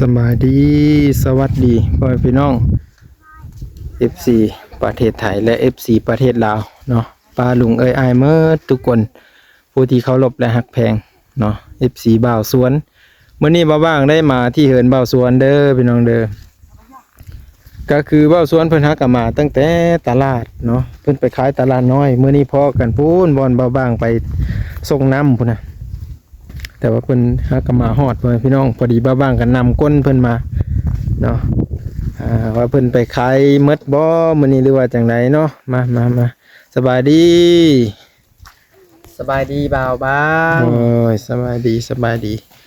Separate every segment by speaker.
Speaker 1: สบายดีสวัสดีพ่อแม่พี่น้อง FC ประเทศไทยและ FC ประเทศลาวเนาะป้าลุงเอ้ยอายเมื่อทุกคนผู้ที่เคารพและฮักแพงเนาะ FC บ่าวสวนมื้อนี้บ่ว่างได้มาที่เหินบ่าวสวนเด้อพี่น้องเด้อก็คือบ่าวสวนเพิ่นฮักก็มาตั้งแต่ตลาดเนาะเพิ่นไปขายตลาดน้อยมื้อนี้พอกันพูนบ่อนบ่ว่างไปส่งน้ำพุ่นน่ะแต่ว่าเพิ่นฮักก็มาฮอดเพิ่นพี่น้องพอดีบ่ว่างกันนำก้นเพิ่นมาเนาะว่าเพิ่นไปขายหมดบ่มื้อนี้หรือว่าจังไดเนาะมาสบายดี
Speaker 2: บ่าวบ้าง
Speaker 1: โอ้ยสบายดี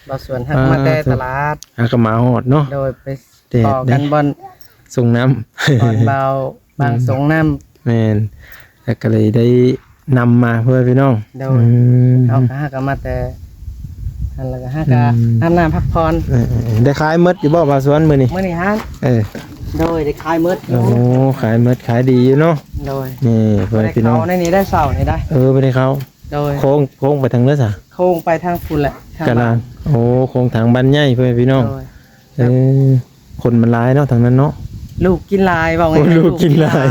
Speaker 2: บ่าวสวนหักมาแต่ตลาด
Speaker 1: ฮักก็มาฮอดเนาะ
Speaker 2: โดยไปต่อกันบอน
Speaker 1: ส่งน้ำ
Speaker 2: บอนเบาบางสงน้ำ
Speaker 1: แม่นแล้วก็เลยได้นำมาเพื่อพี่น้อง
Speaker 2: โดยเอาหักก็มาแต่อันแล้วก็หักก็อาบน้ำพักผ่อน
Speaker 1: ได้ขายหมดอยู่บ่บ่าวสวนมื้อนี้
Speaker 2: ฮะโดยได้ขายหมด
Speaker 1: โอ้ขายหมดขายดีอยู่เนาะ
Speaker 2: โดย
Speaker 1: นี่เพื่อนพี่น้อง
Speaker 2: ในนี้ได้เสานี่ได้
Speaker 1: ไม่ได้เข้า
Speaker 2: โดย
Speaker 1: โค้งไปทางเลือดอ่ะ
Speaker 2: โค้งไปทางฝุ่นแหละ
Speaker 1: กะลางโอ้โค้งทางบ้านใหญ่เพื่อนพี่น้องคนมันร้ายเนาะทางนั้นเนาะ
Speaker 2: ลูกกินลายบอกไง
Speaker 1: ลูกกินลาย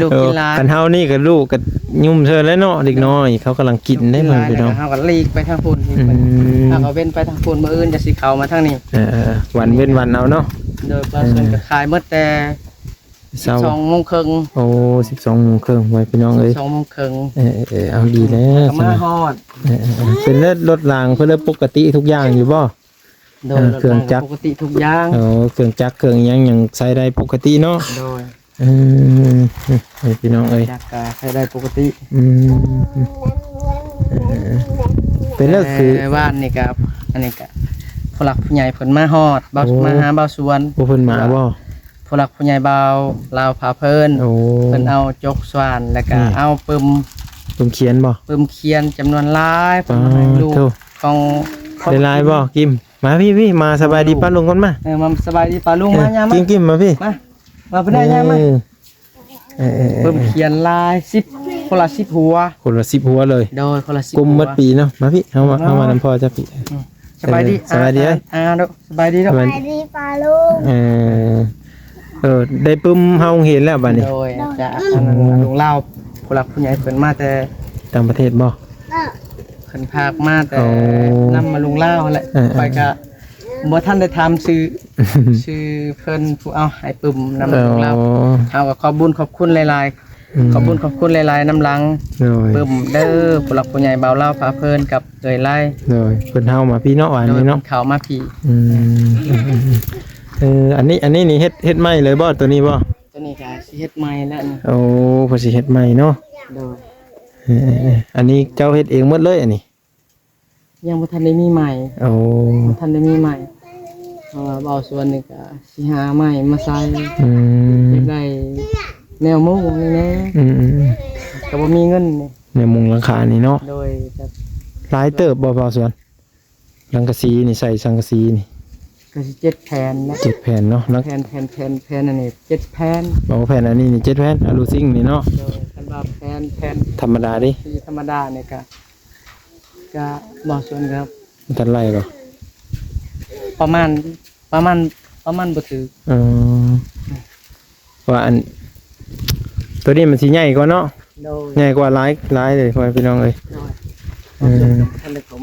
Speaker 2: ลูกกินลาย
Speaker 1: กันเฮานี่กับลูกกับยุ่มเธอแล้วเนาะเด็กน้อยเขากำลังกินได้เลยพี่น้อง
Speaker 2: เขาก็ลีกไปทางฝุ่นถ้าเขาเว้นไปทางฝุ่นมื้ออื่นจะสิเข้ามาทางนี้
Speaker 1: วันเว้นวันเอาเนาะ
Speaker 2: โดยประชาชนก็ขายหมดแต่12:30
Speaker 1: โอ้12:30ไว้พี่น้องเอ้ย
Speaker 2: 12:30
Speaker 1: เอาดีแล้ว
Speaker 2: มาฮอด
Speaker 1: เป็นรถรางเพื่อปกติทุกอย่างอยู่บ่เครื่องจักร
Speaker 2: ปกติทุกอย่าง
Speaker 1: เครื่องจักรเครื่องยังใช้ได้ปกติเนาะ
Speaker 2: โดย
Speaker 1: พี่น้องเอ้ย
Speaker 2: จักรใช้ได้ปกติ
Speaker 1: เป็นเรื่องคือ
Speaker 2: บ้านนี่ครับอันนี้ก็ผู้หลักผู้ใหญ่เพิ่นมาฮอดมาหาบ่าวสวน
Speaker 1: เพิ่นมาบ่
Speaker 2: ผู้หลักผู้ใหญ่บ่าวลาวพาเพิ่นเอาจกสว่านแล้วก็เอาปึ้ม
Speaker 1: เขียนบ่
Speaker 2: ปึ้มเขียนจำนวนหลายเพิ่นให้ลูกของ
Speaker 1: ได้หลายบ่กิมมาพี่มาสบายดีป้าลุงก่อนมา
Speaker 2: มาสบายดีป้าลุงมายาม
Speaker 1: กิมมาพี่
Speaker 2: มาไปได้ยามมาปึ้มเขียนลาย10คนละ10หัว
Speaker 1: เลย
Speaker 2: โดยคนละ10
Speaker 1: กุมมัดปีเนาะมาพี่เฮามานำพ่อจ้ะพี่
Speaker 2: สบายดี
Speaker 1: สบายดี
Speaker 2: สบายดี
Speaker 3: ป้าลุง
Speaker 1: ได้ปึ้มเฮาเห็นแล้วบัดนี้
Speaker 2: โดยจะลุงเล่าผู้หลักผู้ใหญ่เพิ่นมาแต่
Speaker 1: ต่างประเทศบ่
Speaker 2: เพิ่นพากมาแต่นำมาลุงเล่าแหละไปก็บ่ทันได้ทำชื่อเพิ่นผู้เอาให้ปึ้มนำมาลุงเล่าเอาก็ขอบคุณหลายๆขอบคุณหลายๆน้ำลังปึ้มเด้อผู้หลักผู้ใหญ่บ่าวเล่าพาเพิ่นกับเอ่ยไล่
Speaker 1: เพิ่นเฮามาพี่เนาะอันนี้เนาะ
Speaker 2: เขามาพี่
Speaker 1: อันนี้นี่เฮ็ดใหม่เลยบ่ตัวนี้บ่
Speaker 2: ตัวนี้ก็สิเฮ็ดใหม่แล้วนี่
Speaker 1: โอ้เพิ่นสิเฮ็ดใหม่เนาะอันนี้เจ้าเฮ็ดเองหมดเลยอันนี้
Speaker 2: ยังบ่ทันได้มีใหม่บ่ทันได้มีใหม่เพราะว่าบ่าวสวนนี่ก็สิหาใหม่มาใส่ได้แนวมุงนี่แน่ก็บ่มีเงินนี่
Speaker 1: แนวมุงหลังคานี่เนาะ
Speaker 2: โดยแบบ
Speaker 1: หลายเติบบ่าวสวนสังกะสีนี่ใส่สังกะสีนี่
Speaker 2: ก็สิ7แผ่นนะ
Speaker 1: 7แผ่นเนาะ
Speaker 2: แผ่นอันนี้7แผ่น
Speaker 1: แผ่นอันนี้นี่7แผ่นอะลูซิงนี่เนาะ
Speaker 2: โดยคันว่าแผ่น
Speaker 1: ธรรมดาดิ
Speaker 2: ธรรมดานี่ก็บ่ส่วนครับ
Speaker 1: ทันไรบ่
Speaker 2: ประมาณบ่ถือ
Speaker 1: ว่าอันตัวนี้มันสิใหญ่กว่าเนาะใหญ่กว่าหลายเลยพ่อพี่น้องเอ้ย
Speaker 2: ท่านได้ถม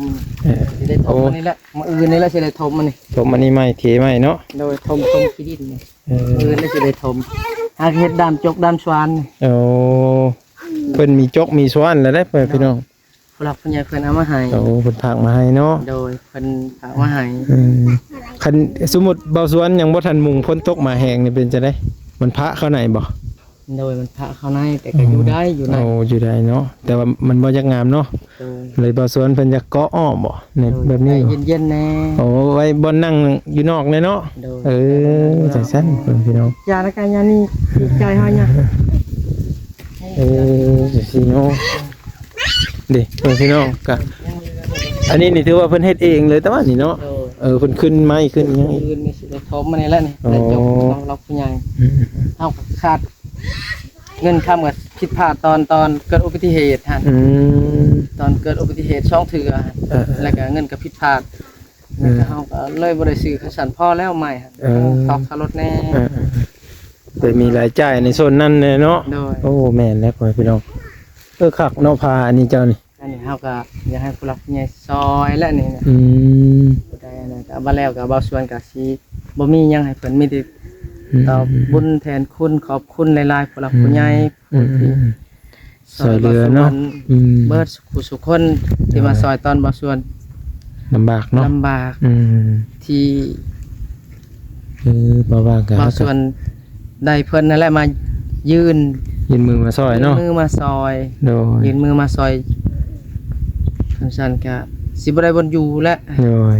Speaker 2: สิได้ถมอันนี้แหละมื้ออื่นนี่แหละสิได้ถมมันนี่
Speaker 1: ถมอันนี้ใหม่เทใหม่เนาะ
Speaker 2: โดยถมขี้ดินนี่มื้ออื่นแล้วสิได้ถมหาเฮ็ดด้ามจกด้ามสว่าน
Speaker 1: เพิ่นมีจกมีสว่านแล้วได้พ่อพี่น้อง
Speaker 2: ผู้หลักผู้ใหญ่เพิ่นเอามาให้
Speaker 1: เพิ่นฝากมาให้เนาะ
Speaker 2: โดยเพิ่นฝากมาให้
Speaker 1: คันสมมุติเบาสวนยังบ่ทันมุงพ้นตกมาแห้งนี่เป็นจะได้มันพระเข้าไหนบ่
Speaker 2: โดยมันพระเข้าในแต่ก็อยู่ได้อยู่ใน
Speaker 1: อยู่ได้เนาะแต่ว่ามันบ่ยักงามเนาะเลยเบาสวนเพิ่นจะเกาะอ้อมบ่ในแบบนี้
Speaker 2: เย็นๆแน่
Speaker 1: ไว้บ่นั่งอยู่นอกเลยเนาะจังซั่นพี่น้อง
Speaker 2: ยาละกันยานี่ใจเฮาเนี่ย
Speaker 1: สิเนาะดิพี่น้องกะอันนี้นี่ถือว่าเพิ่นเฮ็ดเองเลยแต่ว่านี่เนาะเพิ่นขึ้นไม้ขึ้นยังอีก
Speaker 2: นี่สิได้ถมมานี่แหละนี่ได้จบเราผู้ใหญ่เฮาขาดเงินค่ากับผิดพลาดตอนเกิดอุบัติเหตุฮะตอนเกิดอุบัติเหตุช่องเถื่อแล้วก็เงินก็ผิดพลาด แล้วก็เฮาก็เลยบ่ได้ซื้อคันสั่นพอแล้วใหม่ครับตอกสลดแน่
Speaker 1: แต่มีรายจ่ายในโซนนั้นเลยเนาะ
Speaker 2: โดย
Speaker 1: โอ้แม่นแล้วพ่อพี่น้องคักเนาะพาอันนี้เจ้านี่
Speaker 2: อันนี้เฮาก็อยากให้ผู้หลักผู้ใหญ่ซอยและนี่นะ ผู้ใดนะก็บ่แล้วก็บ่ส่วนก็สิบ่มีหยังให้เพิ่นมีแต่ตอบบุญแทนคุณขอบคุณหลายๆผู้หลักผู้ใหญ่ผู้ที่
Speaker 1: ซอยเรือเนาะ
Speaker 2: เบิดสุขคนที่มาซอยตอนบ่ส่วน
Speaker 1: ลำบากเนาะ
Speaker 2: ลำบาก ที่
Speaker 1: บ่ว่างกัน
Speaker 2: บ่ส่วนได้เพิ่นนั่นแหละมายืน
Speaker 1: ยืนมือมาซอยเนาะ
Speaker 2: ยืนมือมาซอย
Speaker 1: โดย
Speaker 2: ยืนมือมาซอยซั่นก็สิบ่ได้บ่อยู่แล้ว
Speaker 1: โดย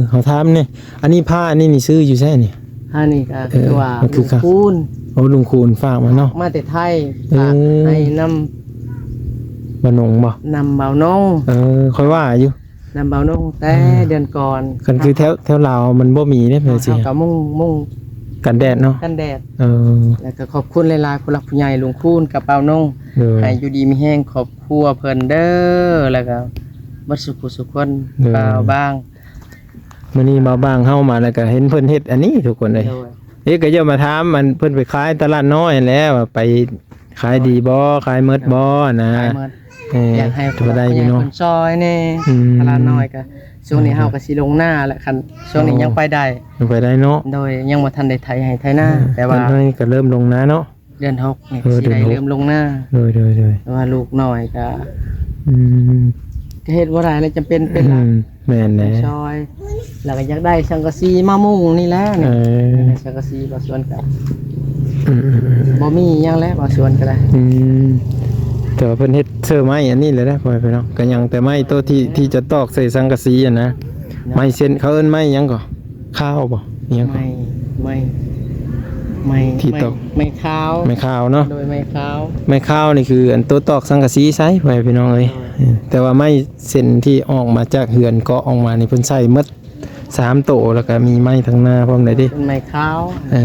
Speaker 1: เขาถามนี่อันนี้ผ้าอันนี้นี่ซื้ออยู่ใช่นี่
Speaker 2: อันนี้ก็คือว่า
Speaker 1: มันคือครับ
Speaker 2: คูณ
Speaker 1: โอ้ลุงคูณฝากมาเนาะ
Speaker 2: มาแต่ไทยฝากให้นำ
Speaker 1: บ่นงบ่
Speaker 2: นำเบาน้อง
Speaker 1: ค่อยว่าอยู่
Speaker 2: นำเบาน้องแต่เดือนก่อน
Speaker 1: กันคือแถวลาวมันบ่มีเด้เพิ่นสิ
Speaker 2: เฮาก็มุ่ง
Speaker 1: กันแดดเนาะ
Speaker 2: กันแดด
Speaker 1: เออ
Speaker 2: แล้วก็ขอบคุณหลายๆผู้หลักผู้ใหญ่ลุงคูณกับเบาน้อง
Speaker 1: โดย
Speaker 2: ให้อยู่ดีมีแห้งครอบครัวเพิ่นเด้อแล้วก็บัดสุขสุขคน
Speaker 1: เด้อ
Speaker 2: เปล่าบ้าง
Speaker 1: มื้อนี้มาบ้างเฮามาแล้วก็เห็นเพิ่นเฮ็ดอันนี้ทุกคนเลย
Speaker 2: โดย
Speaker 1: ก็จะมาถามมันเพิ่นไปขายตลาดน้อยแล้วว่าไปขายดีบ่ขายหมดบ่นะ
Speaker 2: ขายหมด อยากให้
Speaker 1: ธรรมดาอยู่เนาะ
Speaker 2: เพิ่นซอยแน่
Speaker 1: อืม
Speaker 2: ตลาดน้อยก็ช่วงนี้เฮาก็สิลงหน้าแหละคันช่วงนี้ยังไปได้
Speaker 1: มันไปได้เนาะ
Speaker 2: โดยยังบ่ทันได้ไถให้ไถหน้าแต่ว่า
Speaker 1: เพิ่นให้ก็เริ่มลงนะเนาะ
Speaker 2: เดือนหกนี่
Speaker 1: เดื
Speaker 2: สิ
Speaker 1: อน
Speaker 2: ได้
Speaker 1: หก
Speaker 2: เริ่มลงหน้า
Speaker 1: โดย
Speaker 2: แต่ว่าลูกน้อยก็
Speaker 1: อืม
Speaker 2: ก็เฮ็ดบ่ได้แล้วจำเป็นเป็นหลัก
Speaker 1: แม่นแหละ
Speaker 2: ซอยแล้วก็อยากได้สังกะสีมามุงนี่แหละ
Speaker 1: เอ
Speaker 2: นี่
Speaker 1: อ
Speaker 2: สังกะสีบ่ส่วนกัน
Speaker 1: อืม
Speaker 2: บ่มีหยังแล้วบ่ส่วนก็ได้
Speaker 1: อืมแต่ว่าเพิ่นเฮ็ดเสื้อไม้อันนี้เลยนะพ่อพี่น้องก็ยังแต่ไม้ตัวที่จะตอกใส่สังกะสีอ่ะนะไม้เส้นเขาเอิ้นไม้หยังก่อข้าวบ่อิหยังก่อ
Speaker 2: ไม่
Speaker 1: ที่ตก
Speaker 2: ไม่ขาว
Speaker 1: ไม้ข้าวเนาะ
Speaker 2: โดยไม่ขาว
Speaker 1: ไม้ข้าวนี่คืออันตัวตอกสังกะสีใช้พ่อพี่น้องเอ้ยแต่ว่าไม้เส้นที่ออกมาจากเหือนเกาะออกมานี่เพิ่นใช้หมด3โตแล้วก็มีไม้ทั้งหน้าพร้อมได้ดิ
Speaker 2: เป็นไม่ขาว
Speaker 1: เอ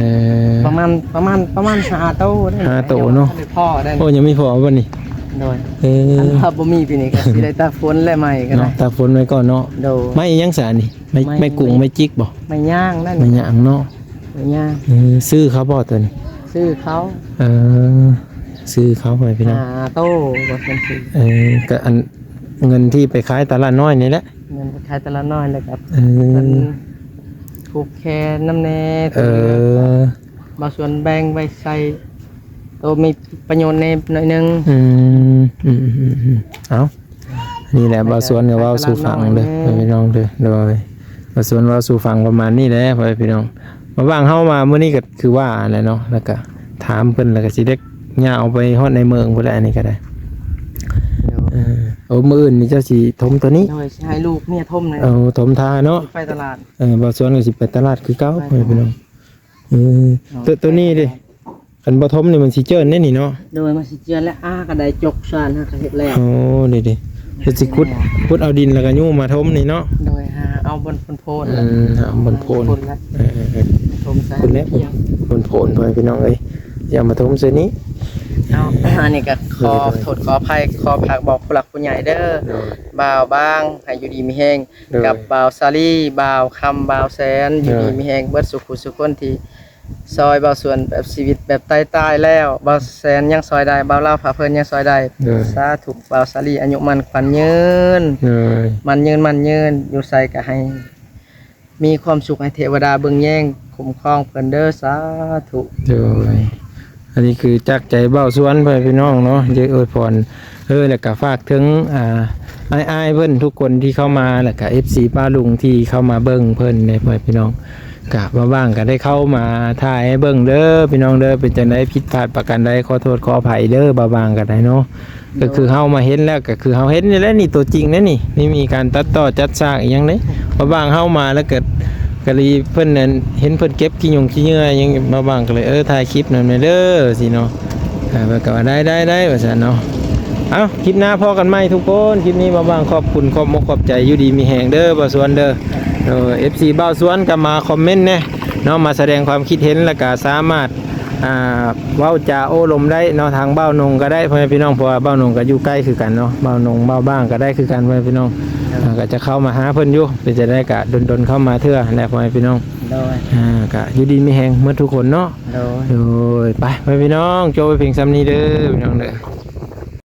Speaker 1: อ
Speaker 2: ประมาณ5โตได้
Speaker 1: ห้าโตเนอะ
Speaker 2: ได้พ่อได้
Speaker 1: โอ้ยังไม่พอบ่นี่
Speaker 2: โดย
Speaker 1: เออ
Speaker 2: อันถ้าบ่มีปีนี้ก็สิได้ตาฝนและไม่ก็ได้
Speaker 1: เนาะตากฝนไว้ก่อนเนาะ
Speaker 2: โดย
Speaker 1: ไม้อิหยังสานี่ไม่กุ้งไม่จิกบ่
Speaker 2: ไม่ย่างนั่น
Speaker 1: ไม่หยังเนาะ
Speaker 2: ไม่ย่าง
Speaker 1: ซื้อเขาบ่ตัวนี้
Speaker 2: ซื้อเขา
Speaker 1: เออซื้อเขาไปพี่น้อง
Speaker 2: 5โตบ่เป็นสิ
Speaker 1: ก็อันเงินที่ไปขายตลาดน้อยนี่แหละ
Speaker 2: เงินขายแต่ละน้อยเลยครับ
Speaker 1: เอ
Speaker 2: มัน
Speaker 1: อ
Speaker 2: ผูกแขนน้ำแน่
Speaker 1: เออ
Speaker 2: บางส่วนแบ่งไว้ใส่ตัวมีประโยชน์ในหน่อยหนึง
Speaker 1: เอานี่แหละบ่าวสวนกับว่าวสู่ฟังเด้อพี่น้องเด้อโดยบ่าวสวนว่าวสู่ฟังประมาณนี้แหละพี่น้องมาว่างเฮามามื้อนี้ก็คือว่าแหละเนาะแล้วก็ถามเพิ่นแล้วก็สิได้ย่าเอาไปฮอดในเมืองพุ่นแหละอันนี้ก็ได้มื้ออื่นนี่เจ้าสิทมตัวนี้
Speaker 2: โดยสิให้ลูกเมียทมเลย
Speaker 1: เอาถมทาเนาะ
Speaker 2: ไปตลาด
Speaker 1: บ่าวสวนก็สิไปตลาดคือเก่าพี่น้องตัวนี้ดิคันบ่ทมนี่มันสิเจิ้นแน่นี่เนาะ
Speaker 2: โดยมาสิเจือนและก็ได้จกซานฮะก็เฮ็ดแล้ว
Speaker 1: โอ้ดิเฮ็ดสิขุดเอาดินแล้วก็ยูมาทมนี่เนาะ
Speaker 2: โดยหาเอาบนโพน
Speaker 1: เอาบนโพน
Speaker 2: แล้ว
Speaker 1: เออ
Speaker 2: ทมใส่
Speaker 1: คุณแล้วบนโพนไปพี่น้องเอ้ยอย่ามาทมเส้นนี้
Speaker 2: เอาอันนี้ก็ขอโทษขออภัยขอฝากบอกผู้หลักผู้ใหญ่เด้อบ่าวบ้างให้อยู่ดีมีแฮงกับบ่าวซาลี่บ่าวคำบ่าวแสนอยู่ดีมีแฮงเบิดสุขสุขคนที่ซอยบ่าวส่วนแบบชีวิตแบบตายๆแล้วบ่าวแสนยังซอยได้บ่าวลาวผาเพิ่นยังซอยได้สาธุบ่าวซาลี่อายุมันขวัญยืน มันยืนอยู่ใส่ก็ให้มีความสุขให้เทวดาเบิ่งแย่งคุ้มครองเพิ่นเด้อสาธุ
Speaker 1: เด้ออันนี้คือจักใจเบ้าสวนไปพี่น้องเนาะเยอะอวยพรแล้วก็ฝากถึงอ้ายเพิ่นทุกคนที่เข้ามาแล้วก็ FC ป้าลุงที่เข้ามาเบิ่งเพิ่นในพี่น้องกะมาบ้างก็ได้เข้ามาถ่ายให้เบิ่งเด้อพี่น้องเด้อเป็นจังได๋ผิดพลาดประการใดขอโทษขออภัยเด้อบางก็ได้เนาะก็คือเฮามาเห็นแล้วก็คือเฮาเห็นนี่แหละนี่ตัวจริงนะนี่ไม่มีการตัดต่อจัดสร้างอีหยังเด้บางเฮามาแล้วก็ก็เลยเพิ่นนั่นเห็นเพิ่นเก็บขี้ยงขี้เหงื่อยังมาบ้างก็เลยถ่ายคลิปนั่นไปเด้อสิเนาะก็ว่าได้ว่าซั่นเนาะเอาคลิปหน้าพอกันใหม่ทุกคนคลิปนี้มาบ้างขอบคุณขอบมกขอบใจอยู่ดีมีแหงเด้อบ่าวสวนเด้อFC บ่าวสวนก็มาคอมเมนต์แน่เนาะมาแสดงความคิดเห็นแล้วก็สามารถเว้าจาโอ้ลมได้เนาะทางเบ้านงก็ได้พ่อแม่พี่น้องเพราะว่าเบ้านงก็อยู่ใกล้คือกันเนาะเบ้านงเบ้าบ้างก็ได้คือกันพ่อแม่พี่น้อง ก็จะเข้ามาหาเพิ่นอยู่เป็นจะได้กะดนๆเข้ามาเทื่อแหละพ่อแม่พี่น้อง
Speaker 2: โดย
Speaker 1: กะอยู่ดีมีแฮงเมื่อทุกคนเนาะ
Speaker 2: โดย
Speaker 1: โดยไปพี่น้องโจไปเพียงซ้ำนี้เด้อพี่น้องเด้อ